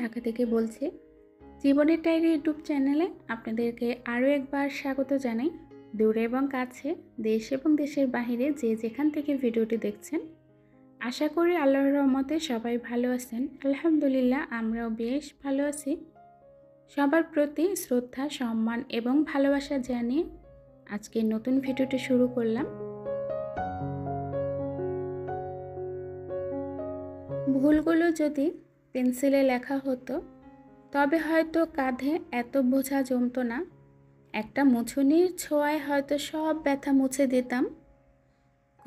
ঢাকা থেকে বলছি। জীবনের ডায়েরি ইউটিউব চ্যানেলে আপনাদেরকে আরও একবার স্বাগত জানাই। দূরে এবং কাছে, দেশ এবং দেশের বাহিরে যে যেখান থেকে ভিডিওটি দেখছেন, আশা করি আল্লাহর রহমতে সবাই ভালো আছেন। আলহামদুলিল্লাহ, আমরাও বেশ ভালো আছি। সবার প্রতি শ্রদ্ধা, সম্মান এবং ভালোবাসা জানিয়ে আজকের নতুন ভিডিওটি শুরু করলাম। ভুলগুলো যদি পেন্সিলে লেখা হতো তবে হয়তো কাঁধে এত বোঝা জমতো না। একটা মুছুনির ছোঁয়ায় হয়তো সব ব্যথা মুছে দিতাম।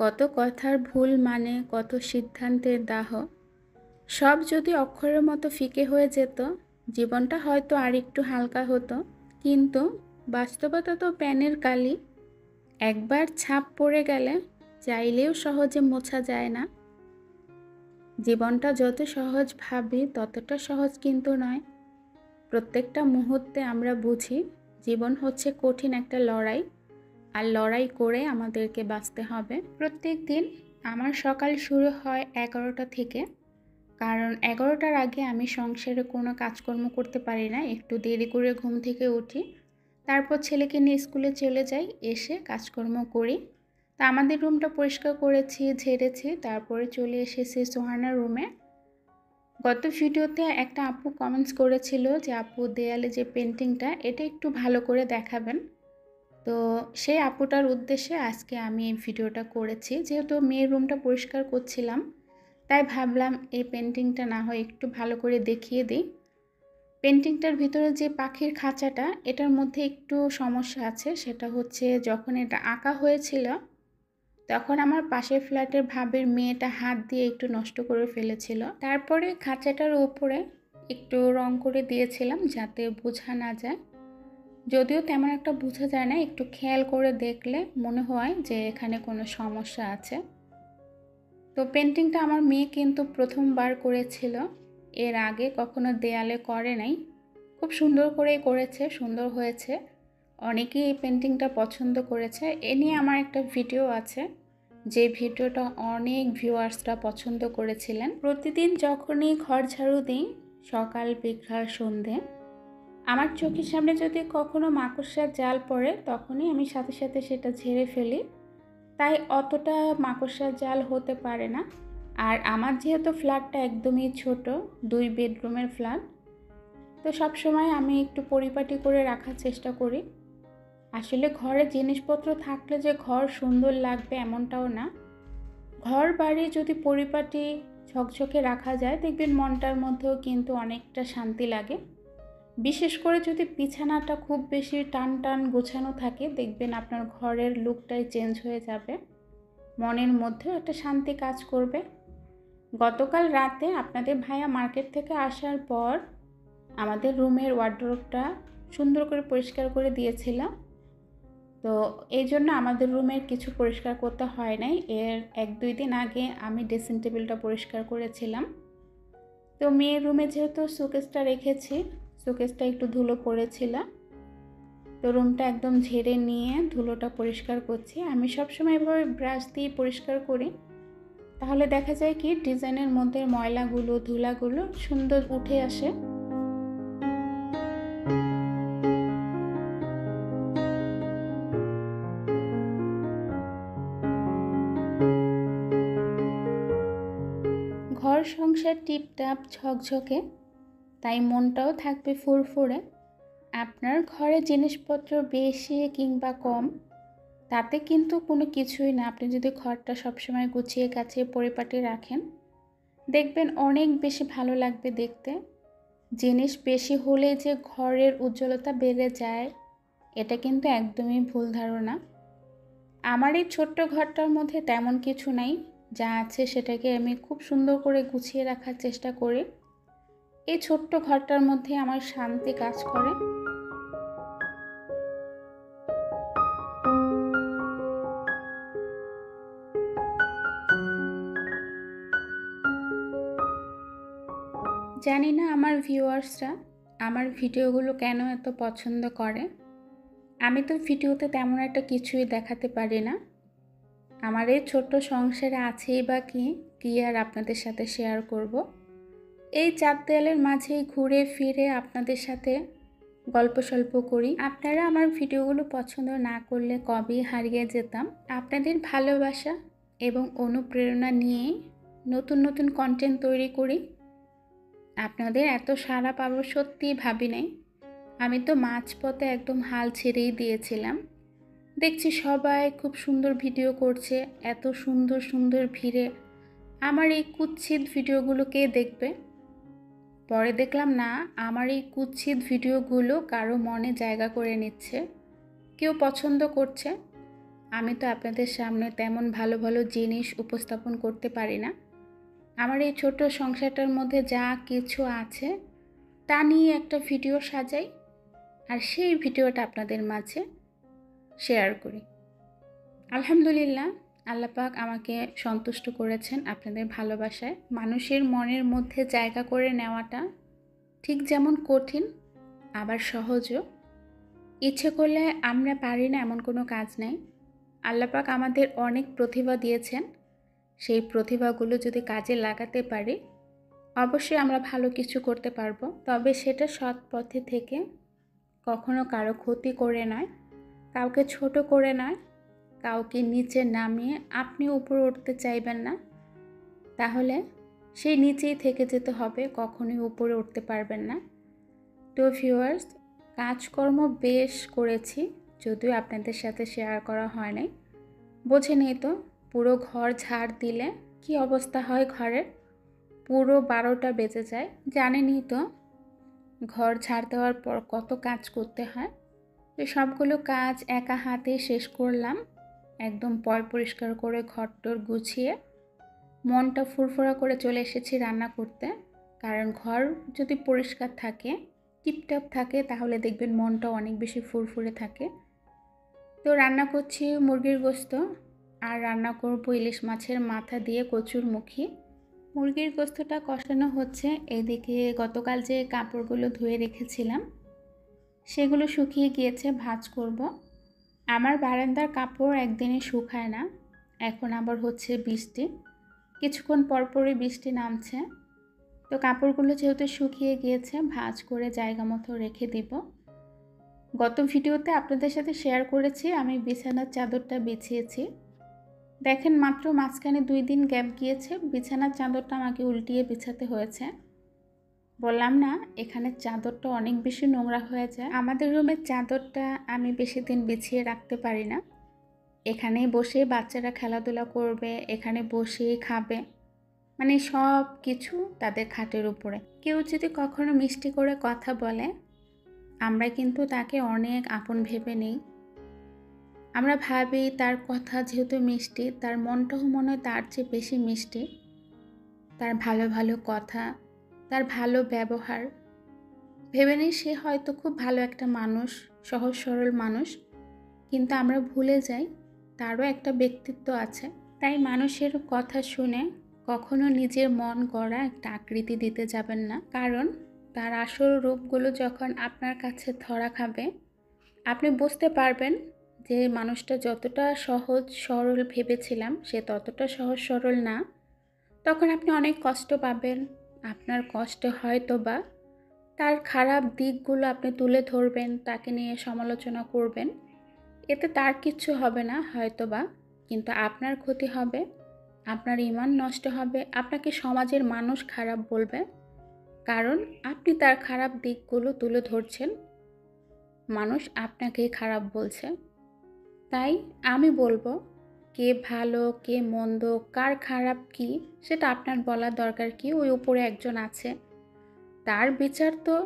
কত কথার ভুল মানে, কত সিদ্ধান্তের দাহ, সব যদি অক্ষরের মতো ফিকে হয়ে যেত, জীবনটা হয়তো আরেকটু হালকা হতো। কিন্তু বাস্তবতা তো পেনের কালি, একবার ছাপ পড়ে গেলে চাইলেও সহজে মোছা যায় না। জীবনটা যত সহজ ভাবি ততটা সহজ কিন্তু নয়। প্রত্যেকটা মুহূর্তে আমরা বুঝি জীবন হচ্ছে কঠিন একটা লড়াই, আর লড়াই করে আমাদেরকে বাঁচতে হবে। প্রত্যেক দিন আমার সকাল শুরু হয় 11টা থেকে, কারণ 11টার আগে আমি সংসারে কোনো কাজকর্ম করতে পারি না। একটু দেরি করে ঘুম থেকে উঠি, তারপর ছেলেকে নিয়ে স্কুলে চলে যাই, এসে কাজকর্ম করি। তা আমাদের রুমটা পরিষ্কার করেছি, ঝেড়েছি, তারপরে চলে এসেছি সোহানার রুমে। গত ভিডিওতে একটা আপু কমেন্টস করেছিল যে আপু দেয়ালে যে পেন্টিংটা এটা একটু ভালো করে দেখাবেন। তো সেই আপুটার উদ্দেশ্যে আজকে আমি এই ভিডিওটা করেছি। যেহেতু মেয়ের রুমটা পরিষ্কার করছিলাম, তাই ভাবলাম এই পেন্টিংটা না হয় একটু ভালো করে দেখিয়ে দিই। পেন্টিংটার ভিতরে যে পাখির খাঁচাটা, এটার মধ্যে একটু সমস্যা আছে। সেটা হচ্ছে যখন এটা আঁকা হয়েছিল তখন আমার পাশের ফ্ল্যাটের ভাবির মেয়েটা হাত দিয়ে একটু নষ্ট করে ফেলেছিল। তারপরে খাঁচাটার উপরে একটু রং করে দিয়েছিলাম যাতে বোঝা না যায়। যদিও তেমন একটা বোঝা যায় না, একটু খেয়াল করে দেখলে মনে হয় যে এখানে কোনো সমস্যা আছে। তো পেন্টিংটা আমার মেয়ে কিন্তু প্রথমবার করেছিল, এর আগে কখনো দেয়ালে করে নাই। খুব সুন্দর করেই করেছে, সুন্দর হয়েছে। অনেকেই এই পেন্টিংটা পছন্দ করেছে। এ নিয়ে আমার একটা ভিডিও আছে, যে ভিডিওটা অনেক ভিউয়ার্সরা পছন্দ করেছিলেন। প্রতিদিন যখনই ঘর ঝাড়ু দিই, সকাল বিকাল সন্ধে, আমার চোখের সামনে যদি কখনো মাকড়সার জাল পড়ে তখনই আমি সাথে সাথে সেটা ঝেড়ে ফেলি। তাই অতটা মাকড়সার জাল হতে পারে না। আর আমার যেহেতু ফ্ল্যাটটা একদমই ছোট, 2 বেডরুমের ফ্ল্যাট, তো সবসময় আমি একটু পরিপাটি করে রাখার চেষ্টা করি। আসলে ঘরে জিনিসপত্র থাকলে যে ঘর সুন্দর লাগবে এমনটাও না। ঘর বাড়ি যদি পরিপাটি ঝকঝকে রাখা যায়, দেখবেন মনটার মধ্যেও কিন্তু অনেকটা শান্তি লাগে। বিশেষ করে যদি বিছানাটা খুব বেশি টান টান গোছানো থাকে, দেখবেন আপনার ঘরের লুকটাই চেঞ্জ হয়ে যাবে, মনের মধ্যেও একটা শান্তি কাজ করবে। গতকাল রাতে আপনাদের ভাইয়া মার্কেট থেকে আসার পর আমাদের রুমের ওয়ার্ডরোবটা সুন্দর করে পরিষ্কার করে দিয়েছিল। তো এই জন্য আমাদের রুমের কিছু পরিষ্কার করতে হয় নাই। এর 1-2 দিন আগে আমি ড্রেসিং টেবিলটা পরিষ্কার করেছিলাম। তো মেয়ের রুমে যেহেতু শোকেসটা রেখেছি, শোকেসটা একটু ধুলো পড়েছিল, তো রুমটা একদম ঝেড়ে নিয়ে ধুলোটা পরিষ্কার করছি। আমি সবসময় এভাবে ব্রাশ দিয়ে পরিষ্কার করি, তাহলে দেখা যায় কি ডিজাইনের মধ্যে ময়লাগুলো ধুলাগুলো সুন্দর উঠে আসে। ঘর সংসার টিপটাপ ঝকঝকে, তাই মনটাও থাকবে ফুরফুরে। আপনার ঘরে জিনিসপত্র বেশি কিংবা কম, তাতে কিন্তু কোনো কিছুই না। আপনি যদি ঘরটা সবসময় গুছিয়ে গাছিয়ে পরিপাটি রাখেন, দেখবেন অনেক বেশি ভালো লাগবে দেখতে। জিনিস বেশি হলে যে ঘরের উজ্জ্বলতা বেড়ে যায়, এটা কিন্তু একদমই ভুল ধারণা। আমার এই ছোট্ট ঘরটার মধ্যে তেমন কিছু নাই, যা আছে সেটাকে আমি খুব সুন্দর করে গুছিয়ে রাখার চেষ্টা করি। এই ছোট্ট ঘরটার মধ্যে আমার শান্তি কাজ করে। জানি না আমার ভিউয়ার্সরা আমার ভিডিওগুলো কেন এত পছন্দ করে। আমি তো ভিডিওতে তেমন একটা কিছুই দেখাতে পারি না। আমার এই ছোট্ট সংসারে আছেই বা কি আর আপনাদের সাথে শেয়ার করব। এই চার দেয়ালের মাঝেই ঘুরে ফিরে আপনাদের সাথে গল্প সল্প করি। আপনারা আমার ভিডিওগুলো পছন্দ না করলে কবেই হারিয়ে যেতাম। আপনাদের ভালোবাসা এবং অনুপ্রেরণা নিয়ে নতুন নতুন কন্টেন্ট তৈরি করি। আপনাদের এত সাড়া পাবো সত্যিই ভাবি নাই। আমি তো মাঝপথে একদম হাল ছেড়েই দিয়েছিলাম। দেখছি সবাই খুব সুন্দর ভিডিও করছে, এত সুন্দর সুন্দর ভিড়ে আমার এই কুৎসিত ভিডিওগুলো কে দেখবে? পরে দেখলাম না, আমার এই কুৎসিত ভিডিওগুলো কারো মনে জায়গা করে নিচ্ছে, কেউ পছন্দ করছে। আমি তো আপনাদের সামনে তেমন ভালো ভালো জিনিস উপস্থাপন করতে পারি না। আমার এই ছোট সংসারটার মধ্যে যা কিছু আছে তা নিয়ে একটা ভিডিও সাজাই, আর সেই ভিডিওটা আপনাদের মাঝে শেয়ার করি। আলহামদুলিল্লাহ, আল্লাহ পাক আমাকে সন্তুষ্ট করেছেন আপনাদের ভালোবাসায়। মানুষের মনের মধ্যে জায়গা করে নেওয়াটা ঠিক যেমন কঠিন, আবার সহজও। ইচ্ছে করলে আমরা পারি না এমন কোনো কাজ নেই। আল্লাহ পাক আমাদের অনেক প্রতিভা দিয়েছেন, সেই প্রতিভাগুলো যদি কাজে লাগাতে পারি অবশ্যই আমরা ভালো কিছু করতে পারবো। তবে সেটা সৎ পথে থেকে, কখনো কারো ক্ষতি করে নয়, কাউকে ছোট করে নয়, কাউকে নিচে নামিয়ে আপনি উপরে উঠতে চাইবেন না, তাহলে সেই নিচেই থেকে যেতে হবে, কখনোই উপরে উঠতে পারবেন না। তো ভিউয়ার্স, কাজকর্ম বেশ করেছি, যদিও আপনাদের সাথে শেয়ার করা হয় নাই। বোঝেনি তো, পুরো ঘর ঝাড় দিলে কি অবস্থা হয় ঘরের, পুরো 12টা বেজে যায়। জানেনই তো ঘর ঝাড় দেওয়ার পর কত কাজ করতে হয়। তো সবগুলো কাজ একা হাতে শেষ করলাম, একদম পরিষ্কার করে ঘরটর গুছিয়ে মনটা ফুরফুরা করে চলে এসেছি রান্না করতে। কারণ ঘর যদি পরিষ্কার থাকে, টিপটপ থাকে, তাহলে দেখবেন মনটা অনেক বেশি ফুরফুরে থাকে। তো রান্না করছি মুরগির গোশত, আর রান্না করব ইলিশ মাছের মাথা দিয়ে কচুরমুখী। মুরগির গোশতটা কষানো হচ্ছে, এদিকে গতকাল যে কাপড়গুলো ধুয়ে রেখেছিলাম সেগুলো শুকিয়ে গিয়েছে, ভাঁজ করব। আমার বারান্দার কাপড় একদিনে শুকায় না, এখন আবার হচ্ছে বৃষ্টি, কিছুক্ষণ পরপরই বৃষ্টি নামছে। তো কাপড়গুলো যেহেতু শুকিয়ে গিয়েছে, ভাঁজ করে জায়গা মতো রেখে দিব। গত ভিডিওতে আপনাদের সাথে শেয়ার করেছি আমি বিছানার চাদরটা বিছিয়েছি। দেখেন মাত্র মাঝখানে 2 দিন গ্যাপ গিয়েছে, বিছানার চাদরটা আমাকে উল্টিয়ে বিছাতে হয়েছে। বললাম না, এখানে চাদরটা অনেক বেশি নোংরা হয়ে যায়। আমাদের রুমের চাদরটা আমি বেশি দিন বিছিয়ে রাখতে পারি না। এখানেই বসে বাচ্চারা খেলাধুলা করবে, এখানে বসেই খাবে, মানে সব কিছু তাদের খাটের উপরে। কেউ যদি কখনো মিষ্টি করে কথা বলে, আমরা কিন্তু তাকে অনেক আপন ভেবে নিই। আমরা ভাবি তার কথা যেহেতু মিষ্টি, তার মনটাও মনে হয় তার চেয়ে বেশি মিষ্টি। তার ভালো ভালো কথা, তার ভালো ব্যবহার ভেবে নিই সে হয়তো খুব ভালো একটা মানুষ, সহজ সরল মানুষ। কিন্তু আমরা ভুলে যাই তারও একটা ব্যক্তিত্ব আছে। তাই মানুষের কথা শুনে কখনো নিজের মন গড়া একটা আকৃতি দিতে যাবেন না। কারণ তার আসল রূপগুলো যখন আপনার কাছে ধরা খাবে, আপনি বুঝতে পারবেন যে মানুষটা যতটা সহজ সরল ভেবেছিলাম সে ততটা সহজ সরল না। তখন আপনি অনেক কষ্ট পাবেন। আপনার কষ্ট হয়তো বা তার খারাপ দিকগুলো আপনি তুলে ধরবেন, তাকে নিয়ে সমালোচনা করবেন। এতে তার কিচ্ছু হবে না হয়তো বা, কিন্তু আপনার ক্ষতি হবে, আপনার ঈমান নষ্ট হবে, আপনাকে সমাজের মানুষ খারাপ বলবে। কারণ আপনি তার খারাপ দিকগুলো তুলে ধরছেন, মানুষ আপনাকেই খারাপ বলছে। তাই আমি বলবো, কে ভালো কে মন্দ, কার খারাপ কি সেটা আপনার বলার দরকার কি? ওই উপরে একজন আছে, তার বিচার তো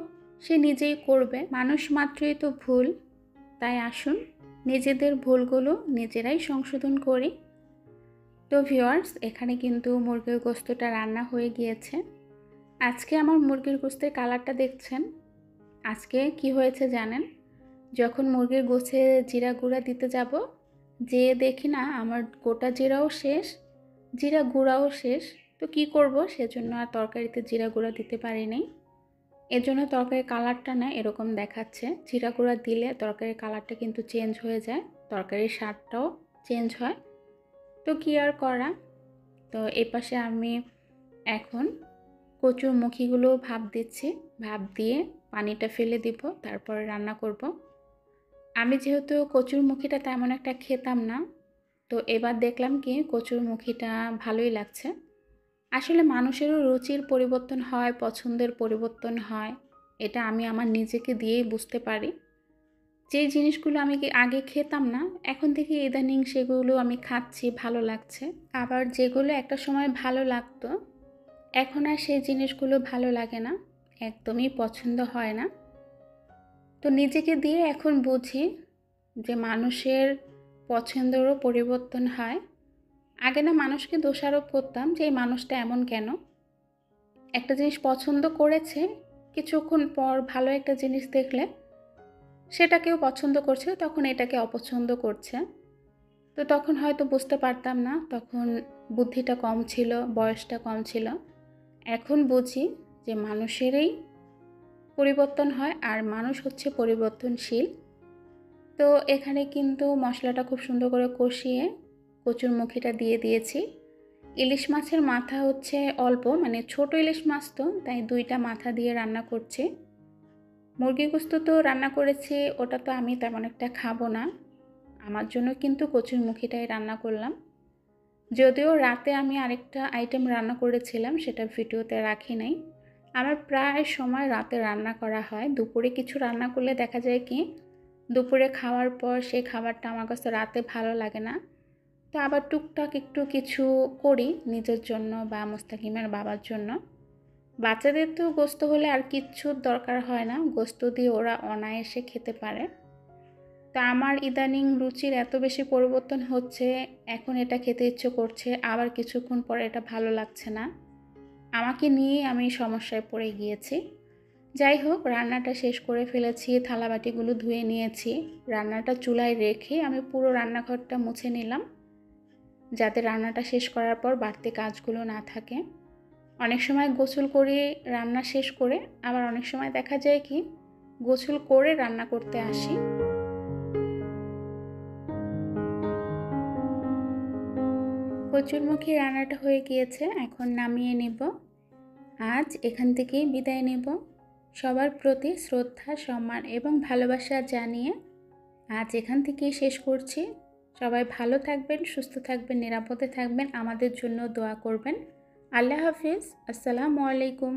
সে নিজেই করবে। মানুষ মাত্রই তো ভুল। তাই আসুন নিজেদের ভুলগুলো নিজেরাই সংশোধন করি। তো ভিউয়ার্স, এখানে কিন্তু মুরগির গোশতটা রান্না হয়ে গিয়েছে। আজকে আমার মুরগির গোশতের কালারটা দেখছেন। আজকে কি হয়েছে জানেন? যখন মুরগির গোশতে জিরা গুঁড়া দিতে যাব, যেয়ে দেখি না আমার গোটা জিরাও শেষ, জিরা গুঁড়াও শেষ। তো কি করব, সেজন্য আর তরকারিতে জিরা গুঁড়া দিতে পারিনি। এজন্য তরকারির কালারটা না এরকম দেখাচ্ছে। জিরা গুঁড়া দিলে তরকারির কালারটা কিন্তু চেঞ্জ হয়ে যায়, তরকারির স্বাদটাও চেঞ্জ হয়। তো কি আর করা। তো এপাশে আমি এখন কচুর মুখিগুলো ভাপ দিচ্ছি। ভাপ দিয়ে পানিটা ফেলে দিব, তারপরে রান্না করব। আমি যেহেতু কচুর মুখিটা তেমন একটা খেতাম না, তো এবার দেখলাম কি কচুর মুখিটা ভালোই লাগছে। আসলে মানুষেরও রুচির পরিবর্তন হয়, পছন্দের পরিবর্তন হয়। এটা আমি আমার নিজেকে দিয়েই বুঝতে পারি। যে জিনিসগুলো আমি আগে খেতাম না, এখন থেকে ইদানিং সেগুলো আমি খাচ্ছি, ভালো লাগছে। আবার যেগুলো একটা সময় ভালো লাগতো, এখন আর সেই জিনিসগুলো ভালো লাগে না, একদমই পছন্দ হয় না। তো নিজেকে দিয়ে এখন বুঝি যে মানুষের পছন্দেরও পরিবর্তন হয়। আগে না মানুষকে দোষারোপ করতাম যে এই মানুষটা এমন কেন। একটা জিনিস পছন্দ করেছে, কিছুক্ষণ পর ভালো একটা জিনিস দেখলে সেটাকেও পছন্দ করছে, তখন এটাকে অপছন্দ করছে। তো তখন হয়তো বুঝতে পারতাম না, তখন বুদ্ধিটা কম ছিল, বয়সটা কম ছিল। এখন বুঝি যে মানুষেরই পরিবর্তন হয় আর মানুষ হচ্ছে পরিবর্তনশীল। তো এখানে কিন্তু মশলাটা খুব সুন্দর করে কষিয়ে কচুর মুখিটা দিয়ে দিয়েছি। ইলিশ মাছের মাথা হচ্ছে অল্প, মানে ছোট ইলিশ মাছ, তো তাই 2টা মাথা দিয়ে রান্না করছি। মুরগির গোস্ত তো রান্না করেছি, ওটা তো আমি তেমন একটা খাবো না। আমার জন্য কিন্তু কচুর মুখিটাই রান্না করলাম। যদিও রাতে আমি আরেকটা আইটেম রান্না করেছিলাম, সেটা ভিডিওতে রাখি নাই। আমার প্রায় সময় রাতে রান্না করা হয়। দুপুরে কিছু রান্না করলে দেখা যায় কি দুপুরে খাওয়ার পর সেই খাবারটা আমার কাছে রাতে ভালো লাগে না। তো আবার টুকটাক একটু কিছু করি নিজের জন্য বা মুস্তাকিমের বাবার জন্য। বাচ্চাদের তো গোস্ত হলে আর কিচ্ছুর দরকার হয় না, গোস্ত দিয়ে ওরা অনায়াসে খেতে পারে। তা আমার ইদানিং রুচির এত বেশি পরিবর্তন হচ্ছে, এখন এটা খেতে ইচ্ছে করছে, আবার কিছুক্ষণ পরে এটা ভালো লাগছে না। আমাকে নিয়ে আমি সমস্যায় পড়ে গিয়েছি। যাই হোক, রান্নাটা শেষ করে ফেলেছি, থালাবাটিগুলো ধুয়ে নিয়েছি। রান্নাটা চুলায় রেখে আমি পুরো রান্নাঘরটা মুছে নিলাম, যাতে রান্নাটা শেষ করার পর বাড়তি কাজগুলো না থাকে। অনেক সময় গোসল করে রান্না শেষ করে, আবার অনেক সময় দেখা যায় কি গোসল করে রান্না করতে আসি। কচুরমুখী রান্নাটা হয়ে গিয়েছে, এখন নামিয়ে নেব। আজ এখান থেকেই বিদায় নেব। সবার প্রতি শ্রদ্ধা, সম্মান এবং ভালোবাসা জানিয়ে আজ এখান থেকেই শেষ করছি। সবাই ভালো থাকবেন, সুস্থ থাকবেন, নিরাপদে থাকবেন, আমাদের জন্য দোয়া করবেন। আল্লাহ হাফিজ। আসসালামু আলাইকুম।